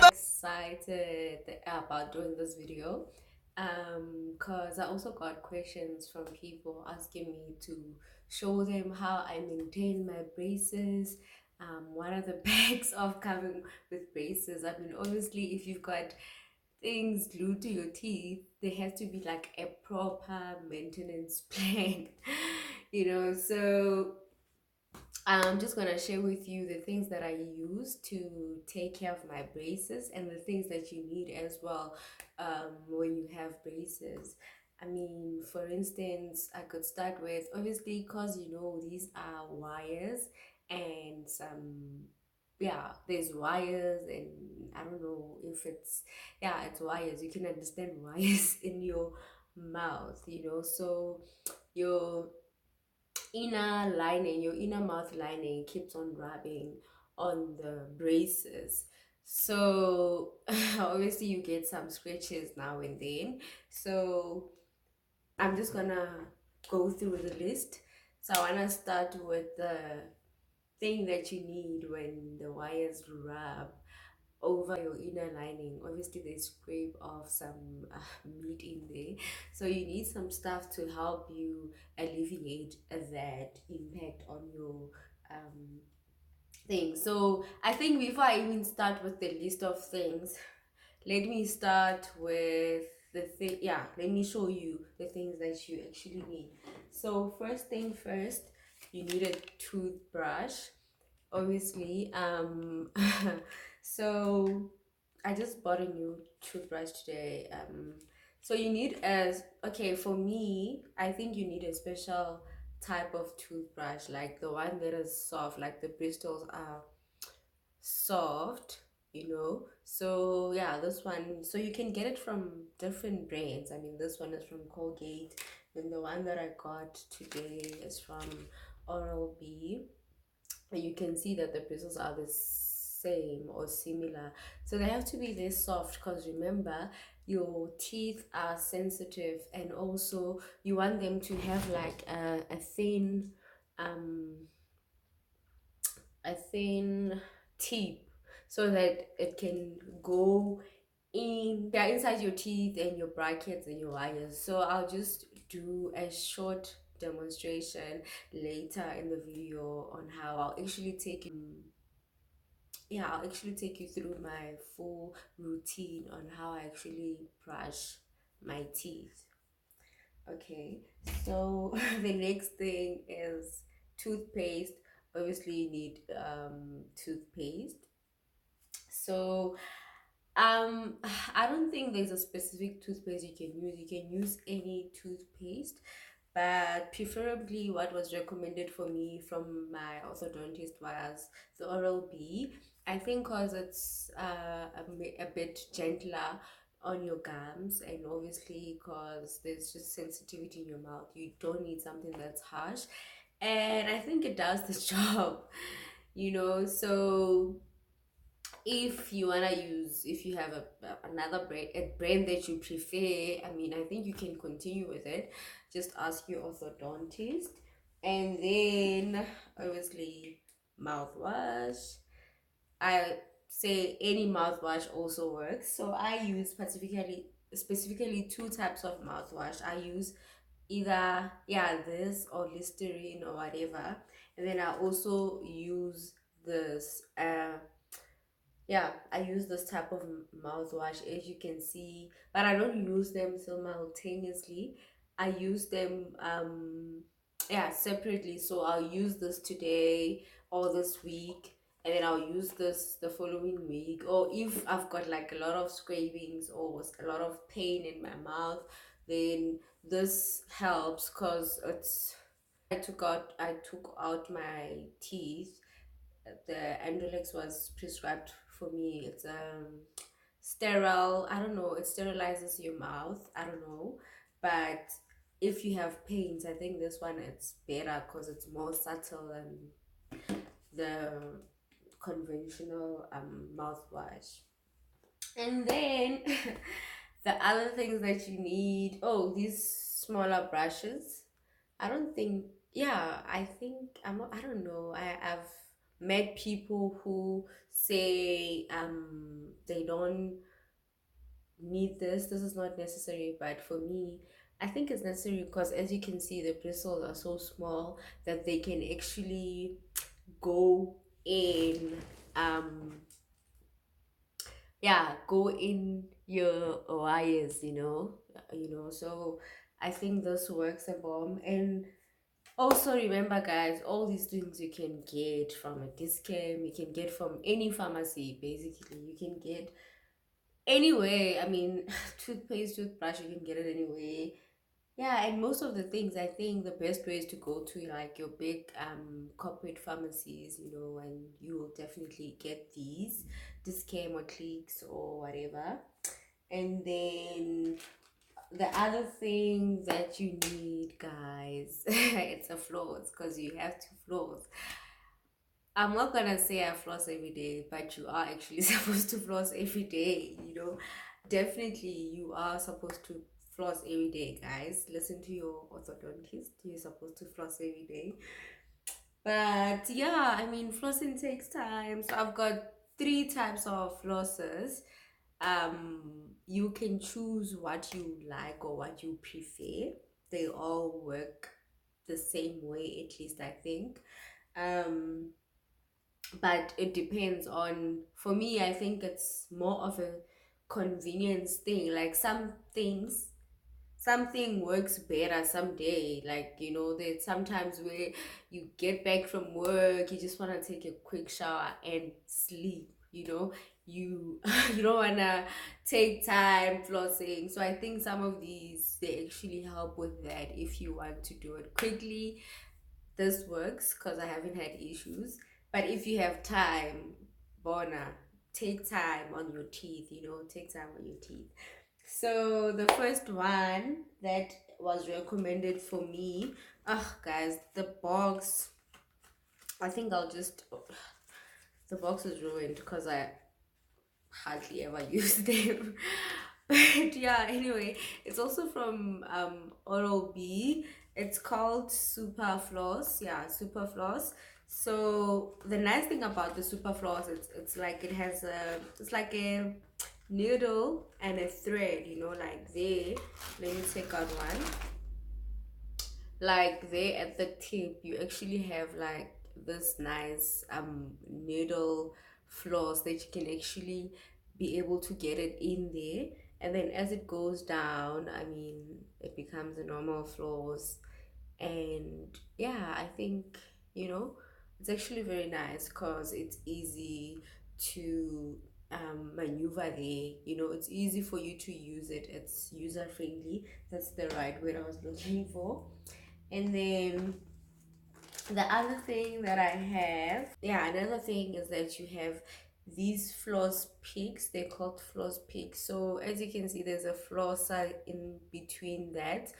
Excited about doing this video because I also got questions from people asking me to show them how I maintain my braces. What are the perks of coming with braces? I mean, obviously, if you've got things glued to your teeth, there has to be like a proper maintenance plan, you know. So I'm just gonna share with you the things that I use to take care of my braces and the things that you need as well when you have braces. I mean, for instance, I could start with obviously because you know these are wires and some, yeah, there's wires, and I don't know if it's, yeah, it's wires. You can understand wires in your mouth, you know. So your inner lining, your inner mouth lining keeps on rubbing on the braces. So obviously you get some scratches now and then. So I'm just gonna go through the list. So I wanna start with the thing that you need when the wires rub over your inner lining. Obviously they scrape off some meat in there, so you need some stuff to help you alleviate that impact on your um thing. So I think before I even start with the list of things, let me start with the thing. Yeah, let me show you the things that you actually need. So first thing first, you need a toothbrush, obviously. So I just bought a new toothbrush today. So you need as, okay, for me, I think you need a special type of toothbrush, like the one that is soft, like the bristles are soft, you know. So yeah, this one, so you can get it from different brands. I mean, this one is from Colgate, and the one that I got today is from Oral B. And you can see that the bristles are the same or similar, so they have to be this soft because remember, your teeth are sensitive, and also you want them to have like a thin um a thin tip so that it can go in, yeah, inside your teeth and your brackets and your wires. So I'll just do a short demonstration later in the video on how I'll actually take you, yeah, I'll actually take you through my full routine on how I actually brush my teeth. Okay, so the next thing is toothpaste. Obviously you need toothpaste. So I don't think there's a specific toothpaste you can use. You can use any toothpaste, but preferably what was recommended for me from my orthodontist was the Oral B. I think because it's a bit gentler on your gums, and obviously because there's just sensitivity in your mouth, you don't need something that's harsh, and I think it does the job, you know. So if you wanna use, if you have another brand, a brand that you prefer, I mean, I think you can continue with it. Just ask your orthodontist. And then obviously mouthwash. I say any mouthwash also works. So I use specifically two types of mouthwash. I use either, yeah, this or Listerine or whatever. And then I also use this yeah, I use this type of mouthwash, as you can see, but I don't use them simultaneously. I use them yeah, separately. So I'll use this today or this week, and then I'll use this the following week. Or if I've got like a lot of scrapings or a lot of pain in my mouth, then this helps because it's, I took out my teeth. The Androlex was prescribed for me. It's sterile. I don't know. It sterilizes your mouth. I don't know, but if you have pains, I think this one it's better because it's more subtle than the conventional mouthwash. And then the other things that you need. Oh, these smaller brushes. I don't think, yeah, I think I'm not, I don't know. I've met people who say they don't need this. This is not necessary, but for me, I think it's necessary because as you can see, the bristles are so small that they can actually go in yeah, go in your wires, so I think this works a bomb. And also remember, guys, all these things you can get from a discount, you can get from any pharmacy. Basically, you can get anyway. I mean, toothpaste, toothbrush, you can get it anyway. Yeah, and most of the things, I think the best way is to go to like your big corporate pharmacies, and you will definitely get these discount or clicks or whatever. And then the other thing that you need, guys, it's a floss, because you have to floss. I'm not gonna say I floss every day, but you are actually supposed to floss every day, Definitely, you are supposed to floss every day, guys. Listen to your orthodontist. You're supposed to floss every day. But yeah, I mean, flossing takes time. So I've got three types of flosses. You can choose what you like or what you prefer. They all work the same way, at least I think. Um, but it depends on, for me, I think it's more of a convenience thing. Like some things, something works better someday. Like, there's sometimes where you get back from work, you just want to take a quick shower and sleep, you you don't want to take time flossing. So I think some of these, they actually help with that. If you want to do it quickly, this works because I haven't had issues. But if you have time, Bona, take time on your teeth, take time on your teeth. So the first one that was recommended for me, guys, the box, I think I'll just, the box is ruined because I hardly ever use them. But yeah, anyway, it's also from Oral B. It's called Super Floss. Yeah, Super Floss. So the nice thing about the Super Floss, it's like it has it's like a needle and a thread, like there. Let me take out one. Like there at the tip, you actually have like this nice needle floss that you can actually be able to get it in there. And then as it goes down, I mean, it becomes a normal floss. And yeah, I think, it's actually very nice because it's easy to maneuver there. It's easy for you to use it. It's user friendly. That's the right word I was looking for. And then the other thing that I have, yeah, another thing is that you have these floss picks. They're called floss picks. So as you can see, there's a flosser in between that.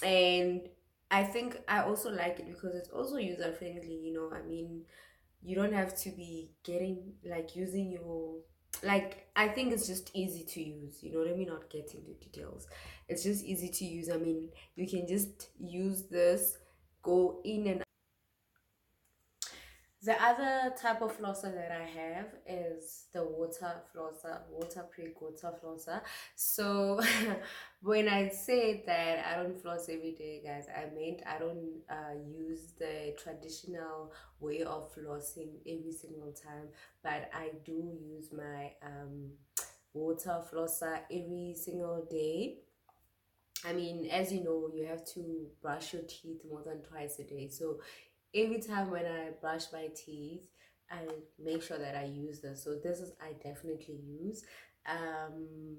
And I think I also like it because it's also user friendly. I mean, you don't have to be getting like using your, like, I think it's just easy to use. Let me not get into details. It's just easy to use. I mean, you can just use this, go in and the other type of flosser that I have is the water flosser, water flosser. So when I say that I don't floss every day, guys, I meant I don't use the traditional way of flossing every single time, but I do use my water flosser every single day. I mean, as you know, you have to brush your teeth more than twice a day. So every time when I brush my teeth, I make sure that I use this. So this is I definitely use. Um,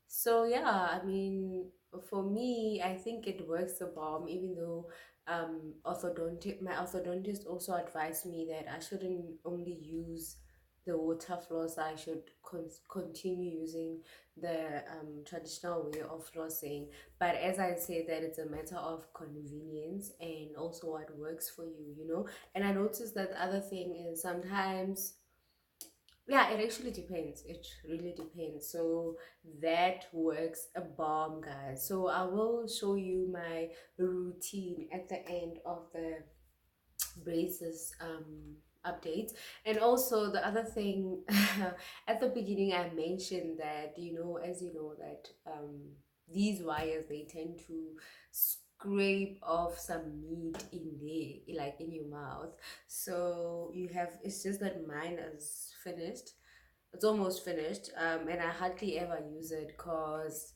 so yeah, I mean, for me, I think it works the bomb. Even though my orthodontist also advised me that I shouldn't only use the water floss. I should continue using the traditional way of flossing. But as I say, that it's a matter of convenience and also what works for you. And I noticed that the other thing is sometimes Yeah, it actually depends. It really depends. So that works a bomb, guys. So I will show you my routine at the end of the braces updates. And also the other thing, at the beginning I mentioned that, as you know, that these wires, they tend to scrape off some meat in there, like in your mouth. So it's just that mine is finished. It's almost finished, and I hardly ever use it because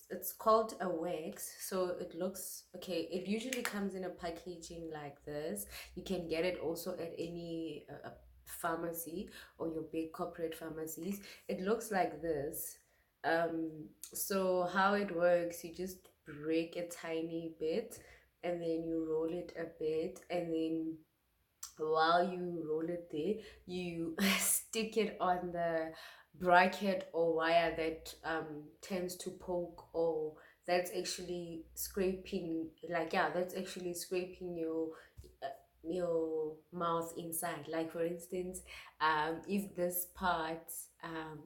it's called a wax. So it looks okay. It usually comes in a packaging like this. You can get it also at any pharmacy or your big corporate pharmacies. It looks like this. So how it works, you just break a tiny bit and then you roll it a bit, and then while you roll it there, you stick it on the bracket or wire that tends to poke, or that's actually scraping, like, yeah, that's actually scraping uh, your mouth inside. Like, for instance, if this part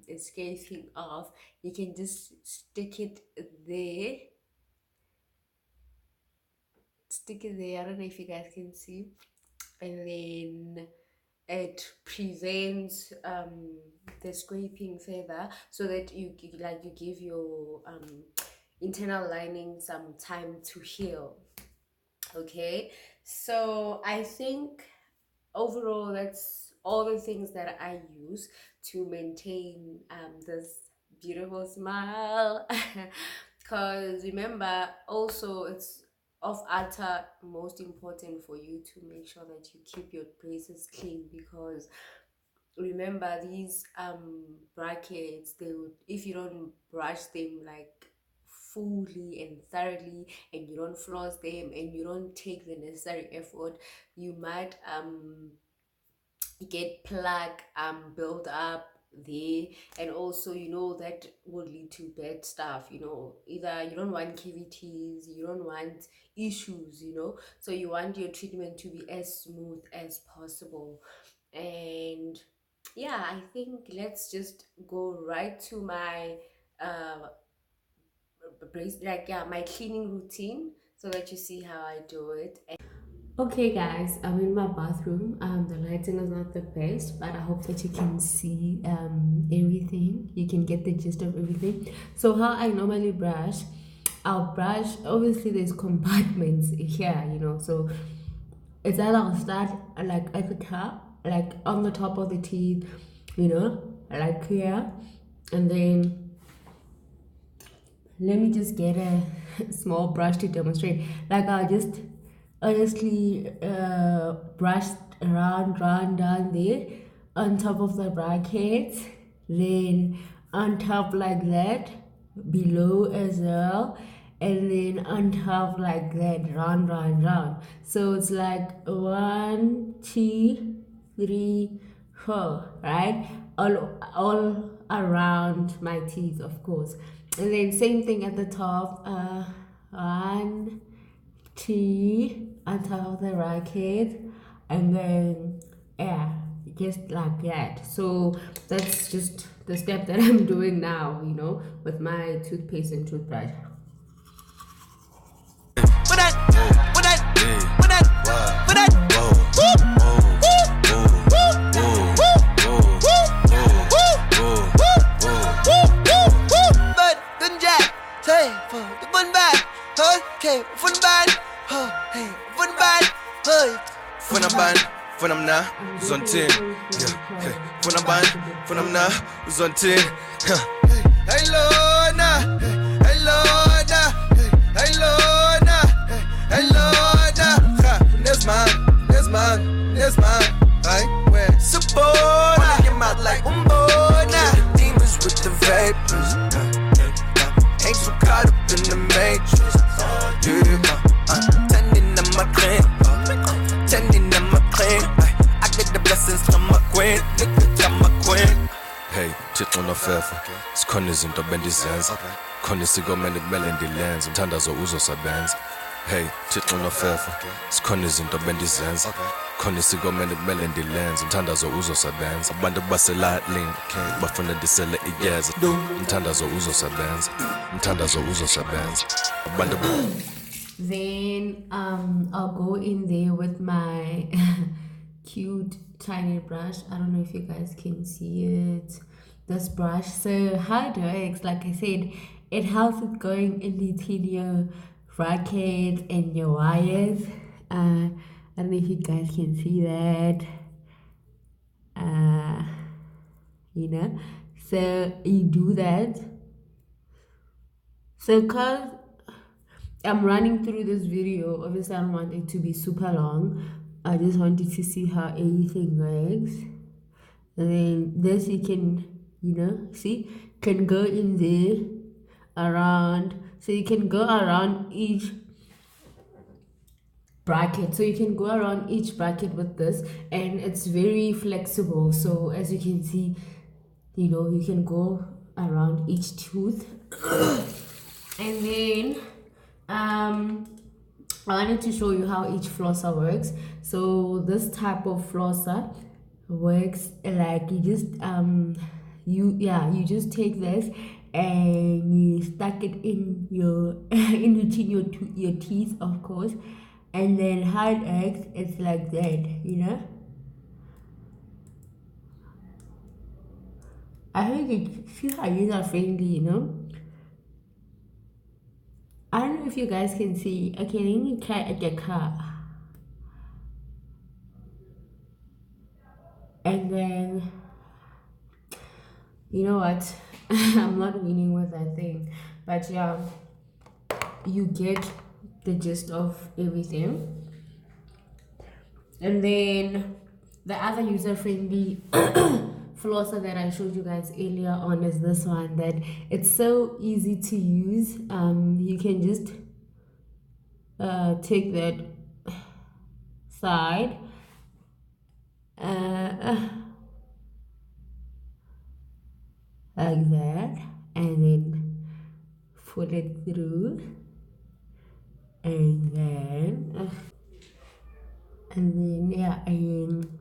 is scraping off, you can just stick it there. I don't know if you guys can see. And then it prevents the scraping further, so that you give your internal lining some time to heal. Okay, so I think overall that's all the things that I use to maintain this beautiful smile. Because remember, also, it's of utter most important for you to make sure that you keep your braces clean, because remember, these brackets, they would, if you don't brush them like fully and thoroughly, and you don't floss them, and you don't take the necessary effort, you might get plaque build up there. And also, that will lead to bad stuff. Either you don't want cavities, you don't want issues. So you want your treatment to be as smooth as possible. And yeah, I think let's just go right to my my cleaning routine, so that you see how I do it. Okay, guys, I'm in my bathroom. The lighting is not the best, but I hope that you can see everything. You can get the gist of everything. So how I normally brush, I'll brush. Obviously, there's compartments here, So it's either I'll start like at the top, like on the top of the teeth, like here, and then let me just get a small brush to demonstrate. Like, I'll just honestly brush around down there on top of the bracket, then on top like that, below as well, and then on top like that, round. So it's like 1 2 3 4, right? All around my teeth, of course. And then same thing at the top, 1 2 on top of the racket, and then yeah, just like that. So that's just the step that I'm doing now, with my toothpaste and toothbrush. Von 10, ja, hey, von der Bahn, von am Nah, von 10, ja. Hey Lorna, hey Lorna, hey Lorna, hey Lorna, ha, this man, I wear support, I get out like Umbona, demons with the vapors, ain't so caught up in the matrix, yeah, tending on my claim, the blessings from my queen, I'm my queen. Hey, Thixo nofefa, sikhona izinto bendizenza, khona isiko mele kumele ndilenze, umthandazo uzosebenza. Hey, Thixo nofefa sikhona izinto bendizenza khona isiko kumele ndilenze umthandazo uzosebenza abantu baselalini bafuna ndisele iyeza umthandazo uzosebenza umthandazo uzosebenza abantu. Then I'll go in there with my cute tiny brush. I don't know if you guys can see it. This brush. So how it works, like I said, it helps with going in between your brackets and your wires. I don't know if you guys can see that. You know, so you do that. So cause I'm running through this video, obviously I don't want it to be super long. I just wanted to see how everything works. And then this you can, see, can go in there around. So you can go around each bracket. So you can go around each bracket with this, and it's very flexible. So as you can see, you can go around each tooth. And then I wanted to show you how each flosser works. So this type of flosser works like you just you just take this and you stuck it in your in between your teeth, of course. And then how it acts, it's like that. I think it's how user friendly. I don't know if you guys can see. Okay, let me try at the car. And then, you know what? I'm not winning with that thing. But yeah, you get the gist of everything. And then the other user-friendly flosser that I showed you guys earlier on is this one, that it's so easy to use. You can just take that side like that, and then pull it through, and then yeah,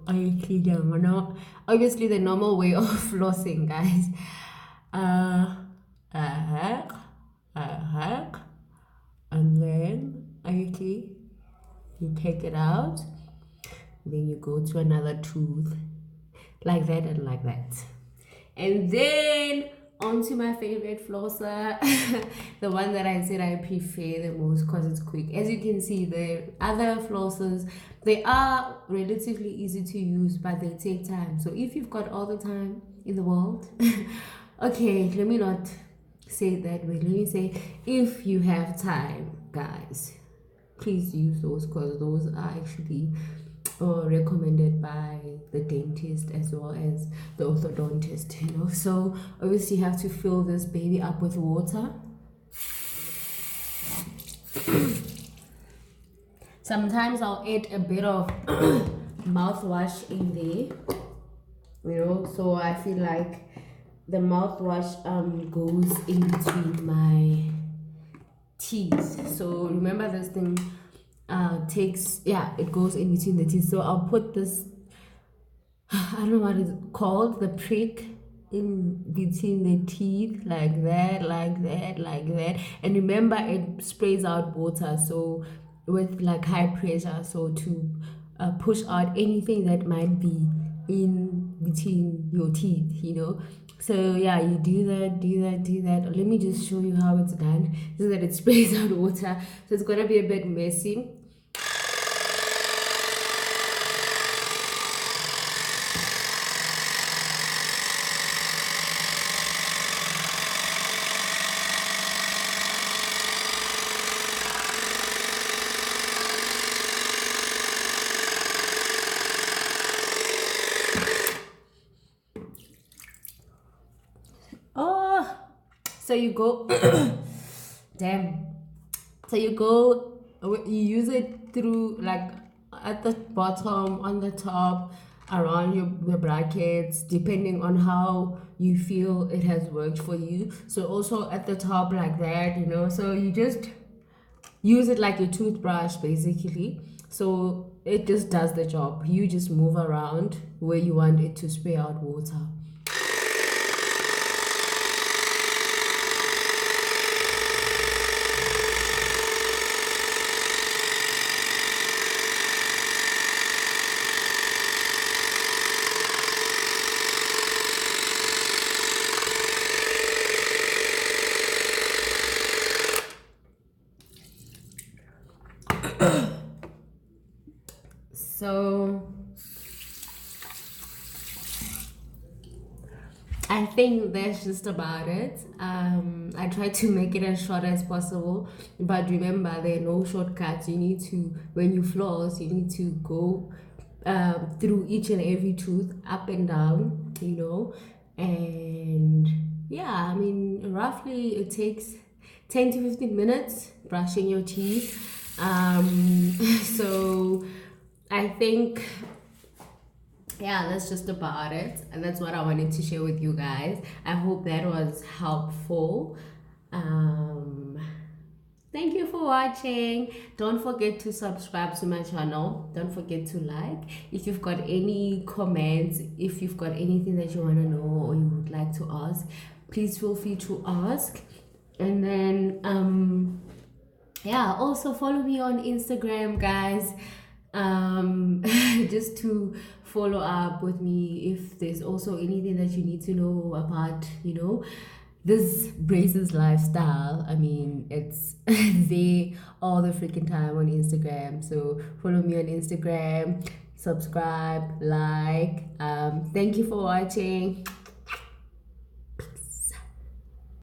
I clean them. Obviously the normal way of flossing, guys. A hack, and then obviously you take it out, then you go to another tooth, like that and like that. And then onto my favorite flosser, the one that I said I prefer the most because it's quick. As you can see, the other flossers, they are relatively easy to use, but they take time. So if you've got all the time in the world, okay, let me not say it that way. Let me say, if you have time, guys, please use those because those are actually recommended by the dentist as well as the orthodontist. So obviously you have to fill this baby up with water. Sometimes I'll add a bit of mouthwash in there, so I feel like the mouthwash goes in between my teeth. So remember, this thing it goes in between the teeth. So I'll put this, I don't know what it's called, the prick in between the teeth, like that. And remember, it sprays out water, so with like high pressure, so to push out anything that might be in between your teeth. So yeah, you do that. Let me just show you how it's done, so that it sprays out water. So it's gonna be a bit messy. So you go, damn. So you use it through, like, at the bottom, on the top, around your brackets, depending on how you feel it has worked for you. So also at the top, like that, so you use it like your toothbrush basically. So it just does the job. You just move around where you want it to spray out water. So I think that's just about it. I try to make it as short as possible, but remember there are no shortcuts. You need to, when you floss, you need to go through each and every tooth, up and down, and yeah, I mean, roughly it takes 10 to 15 minutes brushing your teeth. So I think, yeah, that's just about it, and that's what I wanted to share with you guys. I hope that was helpful. Thank you for watching. Don't forget to subscribe to my channel. Don't forget to like. If you've got any comments, if you've got anything that you want to know or you would like to ask, please feel free to ask. And then yeah, also follow me on Instagram, guys. Just to follow up with me if there's also anything that you need to know about, this braces lifestyle. I mean, it's there all the freaking time on Instagram. So follow me on Instagram, subscribe, like. Thank you for watching.